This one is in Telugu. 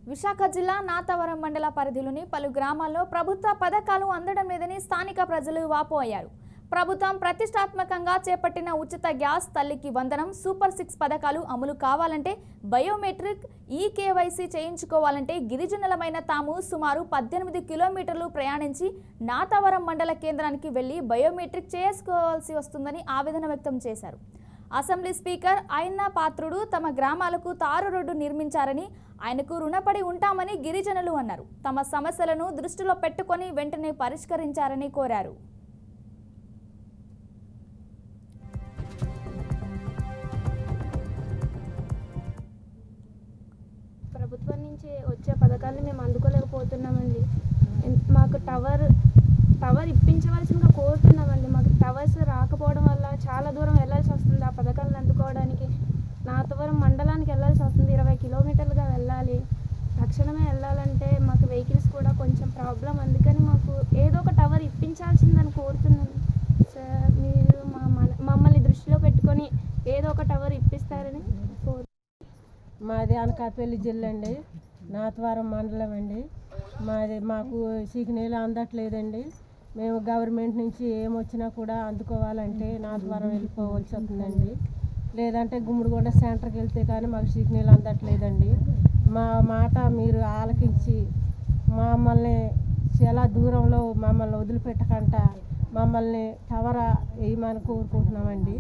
విశాఖ జిల్లా నాతవరం మండల పరిధిలోని పలు గ్రామాల్లో ప్రభుత్వ పథకాలు అందడం లేదని స్థానిక ప్రజలు వాపోయారు. ప్రభుత్వం ప్రతిష్టాత్మకంగా చేపట్టిన ఉచిత గ్యాస్, తల్లికి వందనం, సూపర్ 6 పథకాలు అమలు కావాలంటే బయోమెట్రిక్, ఈకేవైసీ చేయించుకోవాలంటే గిరిజనులమైన తాము సుమారు 18 కిలోమీటర్లు ప్రయాణించి నాతవరం మండల కేంద్రానికి వెళ్లి బయోమెట్రిక్ చేసుకోవాల్సి వస్తుందని ఆవేదన వ్యక్తం చేశారు. అసెంబ్లీ స్పీకర్ అయిన పాత్రుడు తమ గ్రామాలకు తారు రోడ్డు నిర్మించారని, ఆయనకు రుణపడి ఉంటామని గిరిజనులు అన్నారు. తమ సమస్యలను దృష్టిలో పెట్టుకొని వెంటనే పరిష్కరించారని కోరారు. ప్రభుత్వం నుంచి వచ్చే పథకాలను మేము అందుకోలేకపోతున్నామండి. మాకు టవర్ ఇప్పించవలసిందిగా కోరుతున్నామండి. మాకు టవర్స్ రాకపోవడం వల్ల చాలా దూరం వెళ్ళాల్సి వస్తుంది. ఆ పథకాలను అందుకోవడానికి నాతవరం మండలానికి వెళ్ళాల్సి వస్తుంది. 20 కిలోమీటర్లుగా వెళ్ళాలి. తక్షణమే వెళ్ళాలంటే మాకు వెహికల్స్ కూడా కొంచెం ప్రాబ్లం. అందుకని మాకు ఏదో ఒక టవర్ ఇప్పించాల్సిందని కోరుతున్నాను సార్. మీరు మమ్మల్ని దృష్టిలో పెట్టుకొని ఏదో ఒక టవర్ ఇప్పిస్తారని కోరు. మాది అనకాపల్లి జిల్లా అండి, నాతవరం మండలం అండి. మాకు నీళ్ళు అందట్లేదండి. మేము గవర్నమెంట్ నుంచి ఏమొచ్చినా కూడా అందుకోవాలంటే నాతవరం వెళ్ళిపోవాల్సి వస్తుందండి. లేదంటే గుమ్మడిగొండ సెంటర్కి వెళ్తే కానీ మాకు నీళ్ళు అందట్లేదండి. మా మాట మీరు ఆలకించి మమ్మల్ని చాలా దూరంలో మమ్మల్ని వదిలిపెట్టకుండా మమ్మల్ని టవర్ వేయమని కోరుకుంటున్నామండి.